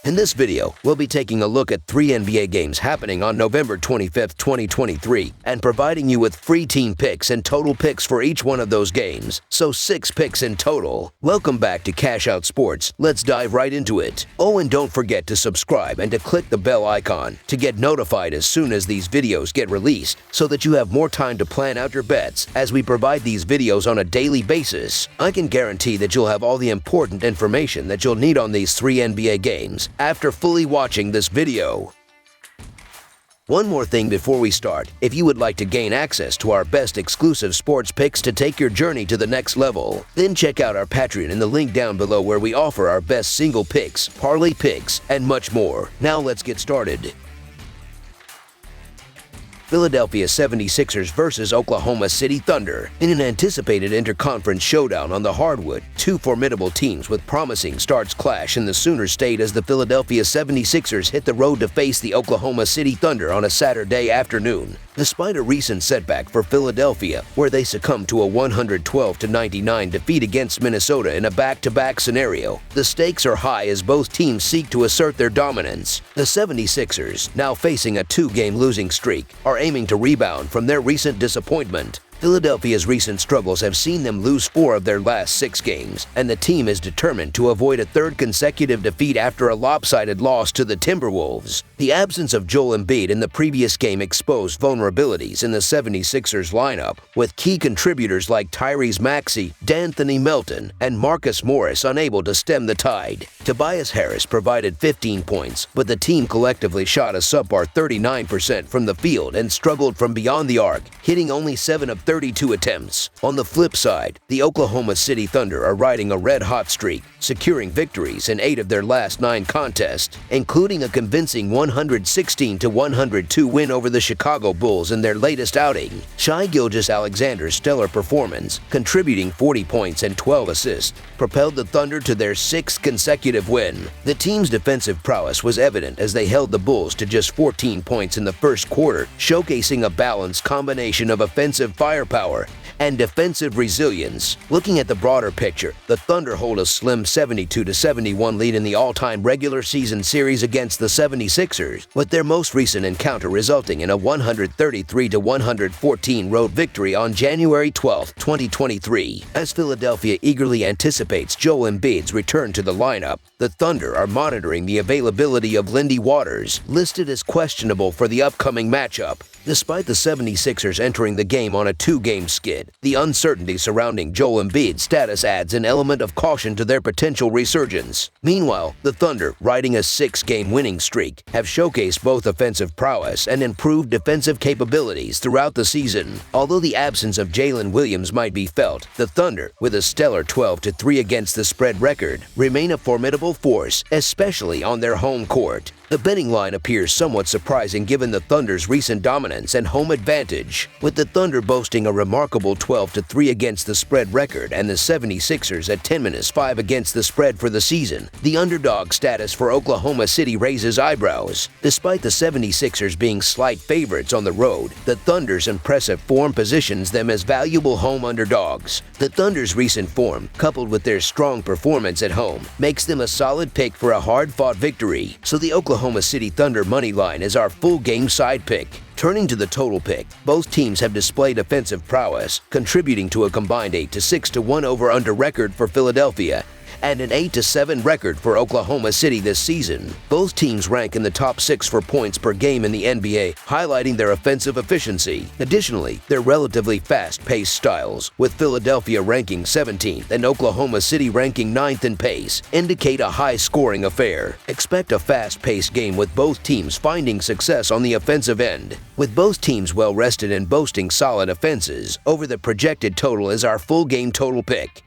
In this video, we'll be taking a look at 3 NBA games happening on November 25th, 2023, and providing you with free team picks and total picks for each one of those games, so 6 picks in total. Welcome back to Cash Out Sports. Let's dive right into it. Oh, and don't forget to subscribe and to click the bell icon to get notified as soon as these videos get released, so that you have more time to plan out your bets as we provide these videos on a daily basis. I can guarantee that you'll have all the important information that you'll need on these 3 NBA games after fully watching this video. One more thing before we start. If you would like to gain access to our best exclusive sports picks to take your journey to the next level, then check out our Patreon in the link down below, where we offer our best single picks, parlay picks, and much more. Now let's get started. Philadelphia 76ers versus Oklahoma City Thunder. In an anticipated interconference showdown on the hardwood, 2 formidable teams with promising starts clash in the Sooner State as the Philadelphia 76ers hit the road to face the Oklahoma City Thunder on a Saturday afternoon. Despite a recent setback for Philadelphia, where they succumbed to a 112-99 defeat against Minnesota in a back-to-back scenario, the stakes are high as both teams seek to assert their dominance. The 76ers, now facing a 2-game losing streak, are aiming to rebound from their recent disappointment. Philadelphia's recent struggles have seen them lose 4 of their last 6 games, and the team is determined to avoid a 3rd consecutive defeat after a lopsided loss to the Timberwolves. The absence of Joel Embiid in the previous game exposed vulnerabilities in the 76ers lineup, with key contributors like Tyrese Maxey, D'Anthony Melton, and Marcus Morris unable to stem the tide. Tobias Harris provided 15 points, but the team collectively shot a subpar 39% from the field and struggled from beyond the arc, hitting only 7 of 32 attempts. On the flip side, the Oklahoma City Thunder are riding a red-hot streak, securing victories in 8 of their last 9 contests, including a convincing 116-102 win over the Chicago Bulls in their latest outing. Shai Gilgeous-Alexander's stellar performance, contributing 40 points and 12 assists, propelled the Thunder to their 6th consecutive win. The team's defensive prowess was evident as they held the Bulls to just 14 points in the first quarter, showcasing a balanced combination of offensive firepower and defensive resilience. Looking at the broader picture, the Thunder hold a slim 72-71 lead in the all-time regular season series against the 76ers, with their most recent encounter resulting in a 133-114 road victory on January 12, 2023. As Philadelphia eagerly anticipates Joel Embiid's return to the lineup, the Thunder are monitoring the availability of Lindy Waters, listed as questionable for the upcoming matchup. Despite the 76ers entering the game on a 2-game skid, the uncertainty surrounding Joel Embiid's status adds an element of caution to their potential resurgence. Meanwhile, the Thunder, riding a 6-game winning streak, have showcased both offensive prowess and improved defensive capabilities throughout the season. Although the absence of Jalen Williams might be felt, the Thunder, with a stellar 12-3 against the spread record, remain a formidable force, especially on their home court. The betting line appears somewhat surprising given the Thunder's recent dominance and home advantage, with the Thunder boasting a remarkable 12-3 against the spread record and the 76ers at 10-5 against the spread for the season. The underdog status for Oklahoma City raises eyebrows. Despite the 76ers being slight favorites on the road, the Thunder's impressive form positions them as valuable home underdogs. The Thunder's recent form, coupled with their strong performance at home, makes them a solid pick for a hard-fought victory, so the Oklahoma City Thunder money line is our full game side pick. Turning to the total pick, both teams have displayed offensive prowess, contributing to a combined 8-6-1 over-under record for Philadelphia and an 8-7 record for Oklahoma City this season. Both teams rank in the top 6 for points per game in the NBA, highlighting their offensive efficiency. Additionally, their relatively fast-paced styles, with Philadelphia ranking 17th and Oklahoma City ranking 9th in pace, indicate a high-scoring affair. Expect a fast-paced game with both teams finding success on the offensive end. With both teams well-rested and boasting solid offenses, over the projected total is our full game total pick.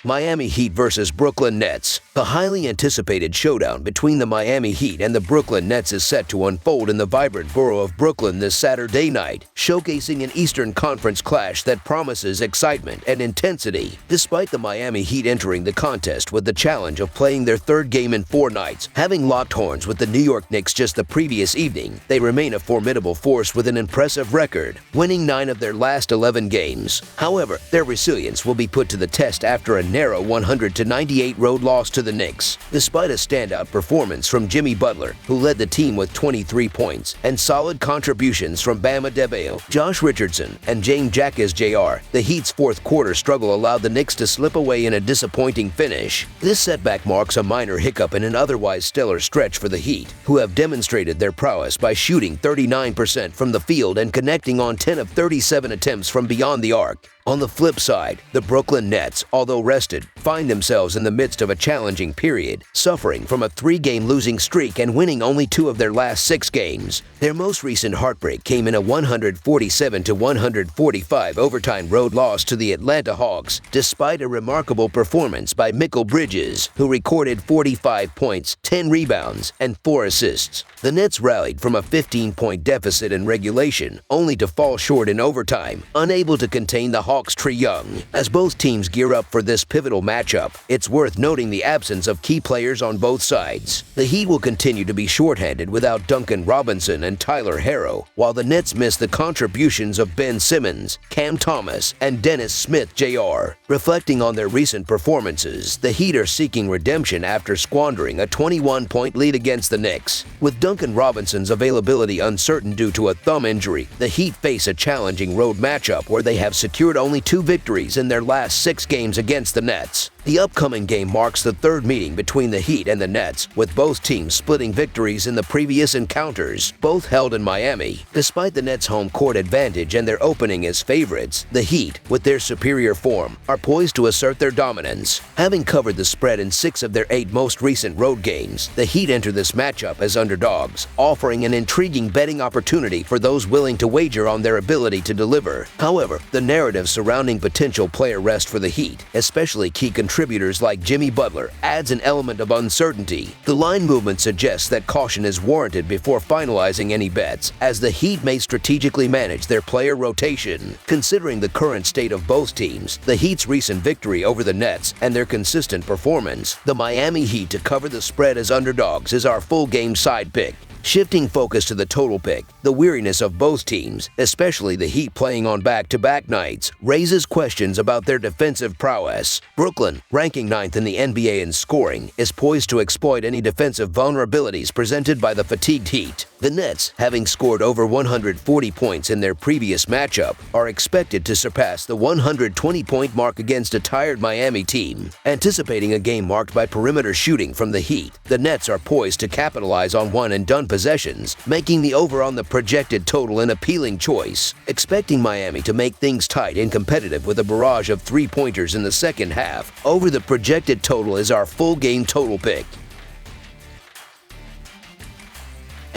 Miami Heat versus Brooklyn Nets. The highly anticipated showdown between the Miami Heat and the Brooklyn Nets is set to unfold in the vibrant borough of Brooklyn this Saturday night, showcasing an Eastern Conference clash that promises excitement and intensity. Despite the Miami Heat entering the contest with the challenge of playing their 3rd game in 4 nights, having locked horns with the New York Knicks just the previous evening, they remain a formidable force with an impressive record, winning 9 of their last 11 games. However, their resilience will be put to the test after a narrow 100-98 road loss to the Knicks. Despite a standout performance from Jimmy Butler, who led the team with 23 points, and solid contributions from Bam Adebayo, Josh Richardson, and James Jacques Jr., the Heat's fourth quarter struggle allowed the Knicks to slip away in a disappointing finish. This setback marks a minor hiccup in an otherwise stellar stretch for the Heat, who have demonstrated their prowess by shooting 39% from the field and connecting on 10 of 37 attempts from beyond the arc. On the flip side, the Brooklyn Nets, although rested, find themselves in the midst of a challenging period, suffering from a 3-game losing streak and winning only 2 of their last 6 games. Their most recent heartbreak came in a 147-145 overtime road loss to the Atlanta Hawks, despite a remarkable performance by Mikal Bridges, who recorded 45 points, 10 rebounds, and 4 assists. The Nets rallied from a 15-point deficit in regulation, only to fall short in overtime, unable to contain the Hawks' Trae Young. As both teams gear up for this pivotal matchup, it's worth noting the absence of key players on both sides. The Heat will continue to be shorthanded without Duncan Robinson and Tyler Herro, while the Nets miss the contributions of Ben Simmons, Cam Thomas, and Dennis Smith Jr. Reflecting on their recent performances, the Heat are seeking redemption after squandering a 21-point lead against the Knicks. With Duncan Robinson's availability uncertain due to a thumb injury, the Heat face a challenging road matchup where they have secured only 2 victories in their last 6 games against the Nets. The upcoming game marks the third meeting between the Heat and the Nets, with both teams splitting victories in the previous encounters, both held in Miami. Despite the Nets' home court advantage and their opening as favorites, the Heat, with their superior form, are poised to assert their dominance. Having covered the spread in 6 of their 8 most recent road games, the Heat enter this matchup as underdogs, offering an intriguing betting opportunity for those willing to wager on their ability to deliver. However, the narrative surrounding potential player rest for the Heat, especially key contributors like Jimmy Butler, adds an element of uncertainty. The line movement suggests that caution is warranted before finalizing any bets, as the Heat may strategically manage their player rotation. Considering the current state of both teams, the Heat's recent victory over the Nets, and their consistent performance, the Miami Heat to cover the spread as underdogs is our full game side pick. Shifting focus to the total pick, the weariness of both teams, especially the Heat playing on back-to-back nights, raises questions about their defensive prowess. Brooklyn, ranking 9th in the NBA in scoring, is poised to exploit any defensive vulnerabilities presented by the fatigued Heat. The Nets, having scored over 140 points in their previous matchup, are expected to surpass the 120-point mark against a tired Miami team. Anticipating a game marked by perimeter shooting from the Heat, the Nets are poised to capitalize on one-and-done possessions, making the over on the projected total an appealing choice. Expecting Miami to make things tight and competitive with a barrage of 3-pointers in the second half, over the projected total is our full game total pick.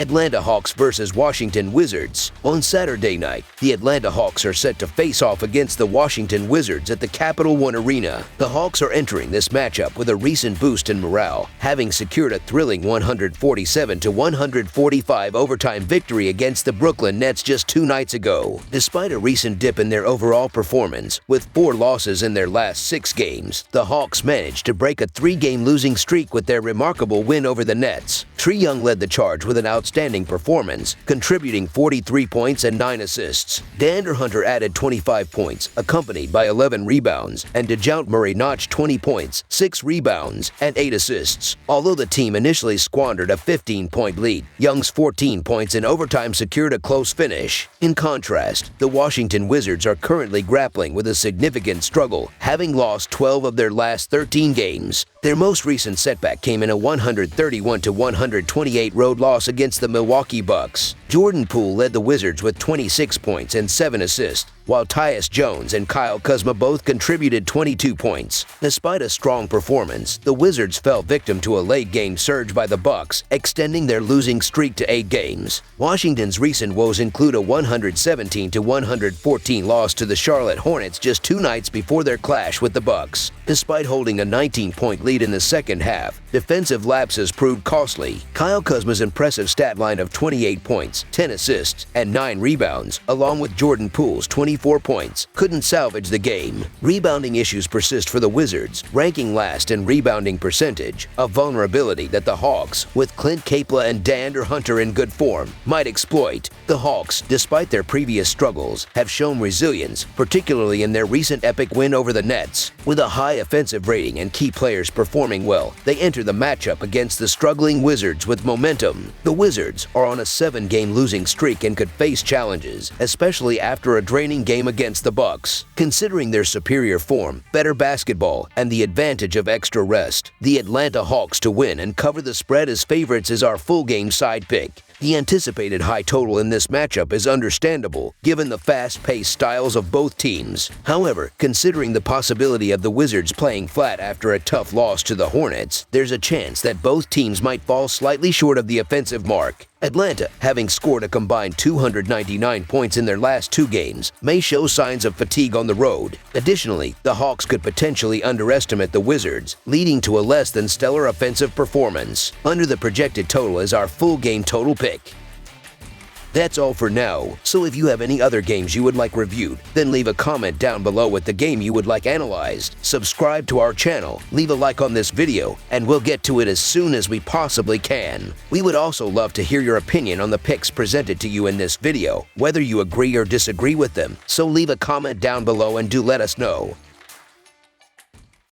Atlanta Hawks versus Washington Wizards. On Saturday night, the Atlanta Hawks are set to face off against the Washington Wizards at the Capital One Arena. The Hawks are entering this matchup with a recent boost in morale, having secured a thrilling 147-145 overtime victory against the Brooklyn Nets just 2 nights ago. Despite a recent dip in their overall performance, with 4 losses in their last 6 games, the Hawks managed to break a 3-game losing streak with their remarkable win over the Nets. Trae Young led the charge with an outstanding performance, contributing 43 points and 9 assists. DeAndre Hunter added 25 points, accompanied by 11 rebounds, and DeJounte Murray notched 20 points, 6 rebounds, and 8 assists. Although the team initially squandered a 15-point lead, Young's 14 points in overtime secured a close finish. In contrast, the Washington Wizards are currently grappling with a significant struggle, having lost 12 of their last 13 games. Their most recent setback came in a 131-128 road loss against the Milwaukee Bucks. Jordan Poole led the Wizards with 26 points and 7 assists, while Tyus Jones and Kyle Kuzma both contributed 22 points. Despite a strong performance, the Wizards fell victim to a late-game surge by the Bucks, extending their losing streak to 8 games. Washington's recent woes include a 117-114 loss to the Charlotte Hornets just 2 nights before their clash with the Bucks. Despite holding a 19-point lead in the second half, defensive lapses proved costly. Kyle Kuzma's impressive stat line of 28 points, points, 10 assists, and 9 rebounds, along with Jordan Poole's 24 points, couldn't salvage the game. Rebounding issues persist for the Wizards, ranking last in rebounding percentage, a vulnerability that the Hawks, with Clint Capela and DeAndre Hunter in good form, might exploit. The Hawks, despite their previous struggles, have shown resilience, particularly in their recent epic win over the Nets. With a high offensive rating and key players performing well, they enter the matchup against the struggling Wizards with momentum. The Wizards are on a 7-game losing streak and could face challenges, especially after a draining game against the Bucks. Considering their superior form, better basketball, and the advantage of extra rest, the Atlanta Hawks to win and cover the spread as favorites is our full-game side pick. The anticipated high total in this matchup is understandable, given the fast-paced styles of both teams. However, considering the possibility of the Wizards playing flat after a tough loss to the Hornets, there's a chance that both teams might fall slightly short of the offensive mark. Atlanta, having scored a combined 299 points in their last 2 games, may show signs of fatigue on the road. Additionally, the Hawks could potentially underestimate the Wizards, leading to a less than stellar offensive performance. Under the projected total is our full game total pick. That's all for now, so if you have any other games you would like reviewed, then leave a comment down below with the game you would like analyzed. Subscribe to our channel, leave a like on this video, and we'll get to it as soon as we possibly can. We would also love to hear your opinion on the picks presented to you in this video, whether you agree or disagree with them, so leave a comment down below and do let us know.